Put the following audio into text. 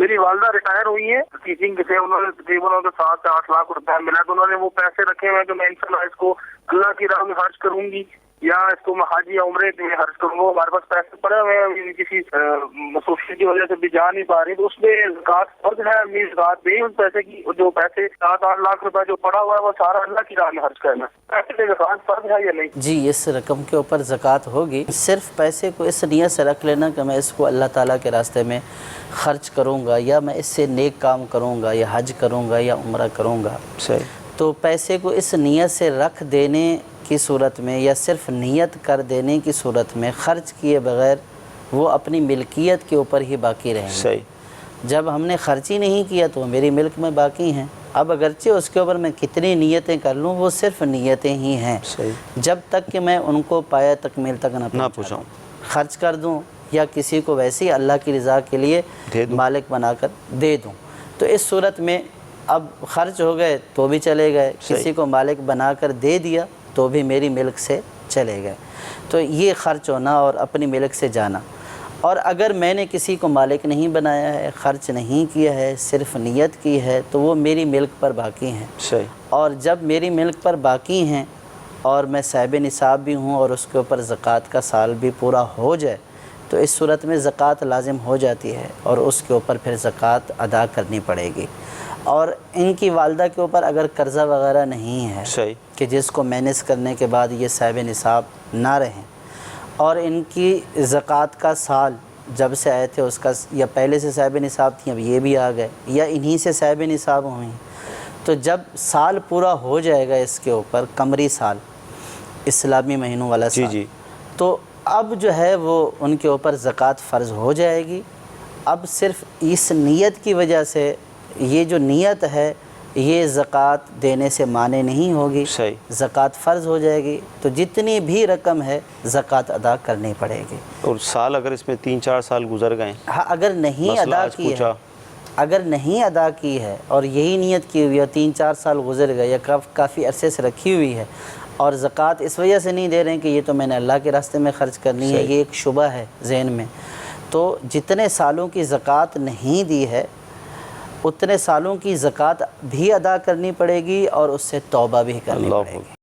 मेरी वालदा रिटायर हुई है टीचिंग से, उन्होंने तकरीबन उनको 7 से 8 लाख रुपया मिला, तो उन्होंने वो पैसे रखे हुए हैं कि मैं इंशाल्लाह इसको अल्लाह की राह में खर्च करूंगी या इसको मैं हज या उम्रे के लिए खर्च करूंगा। हमारे पास पैसे पड़े हुए हैं, किसी मसरूफियत की वजह से भी जा नहीं पा रही, तो उसमें ज़कात फर्ज है, अपनी ज़कात दें उस पैसे की। जो पैसे 7-8 लाख रुपए जो पड़ा हुआ है वो सारा अल्लाह की राह में खर्च करना, पैसे की ज़कात फर्ज है या नहीं? जी, इस रकम के ऊपर ज़कात होगी। सिर्फ पैसे को इस नियत से रख लेना कि मैं इसको अल्लाह ताला के रास्ते में ख़र्च करूँगा या मैं इससे नेक काम करूँगा या हज करूँगा या उम्रा करूँगा। सही। तो पैसे को इस नियत से रख देने की सूरत में या सिर्फ नियत कर देने की सूरत में ख़र्च किए बग़ैर वो अपनी मिल्कियत के ऊपर ही बाकी रहेंगे। सही। जब हमने ख़र्च ही नहीं किया तो वो मेरी मिल्क में बाकी हैं। अब अगरचे उसके ऊपर मैं कितनी नियतें कर लूँ, वो सिर्फ नियतें ही हैं। सही। जब तक कि मैं उनको पाया तकमील तक ना पहुँचाऊँ, खर्च कर दूँ या किसी को वैसे ही अल्लाह की रज़ा के लिए मालिक बनाकर दे दूँ, तो इस सूरत में अब ख़र्च हो गए तो भी चले गए, किसी को मालिक बनाकर दे दिया तो भी मेरी मिल्क से चले गए। तो ये ख़र्च होना और अपनी मिल्क से जाना। और अगर मैंने किसी को मालिक नहीं बनाया है, ख़र्च नहीं किया है, सिर्फ नियत की है, तो वो मेरी मिल्क पर बाकी हैं। सही। और जब मेरी मिल्क पर बाकी हैं और मैं साहिब निसाब भी हूँ और उसके ऊपर ज़कात का साल भी पूरा हो जाए, तो इस सूरत में ज़कात लाजिम हो जाती है और उसके ऊपर फिर ज़कात अदा करनी पड़ेगी। और इनकी वालदा के ऊपर अगर कर्ज़ा वग़ैरह नहीं है सही, कि जिसको मैनेज करने के बाद ये साहिब निसाब ना रहें, और इनकी ज़कात का साल जब से आए थे उसका या पहले से साहिब निसाब थी, अब ये भी आ गए या इन्हीं से साहिब निसाब हुई, तो जब साल पूरा हो जाएगा इसके ऊपर, कमरी साल इस्लामी महीनों वाला साल, जी, तो अब जो है वो उनके ऊपर ज़कात फ़र्ज़ हो जाएगी। अब सिर्फ इस नियत की वजह से, ये जो नियत है ये ज़कात देने से माने नहीं होगी, सही, ज़कात फ़र्ज़ हो जाएगी। तो जितनी भी रकम है ज़कात अदा करनी पड़ेगी। और साल अगर इसमें 3-4 साल गुजर गए, हाँ, अगर नहीं अदा की है, अगर नहीं अदा की है और यही नियत की हुई है, 3-4 साल गुजर गए या काफ़ी अरसे से रखी हुई है और ज़कात इस वजह से नहीं दे रहे हैं कि ये तो मैंने अल्लाह के रास्ते में ख़र्च करनी है, ये एक शुबा है ज़हन में, तो जितने सालों की ज़कात नहीं दी है उतने सालों की ज़कात भी अदा करनी पड़ेगी और उससे तौबा भी करनी पड़ेगी।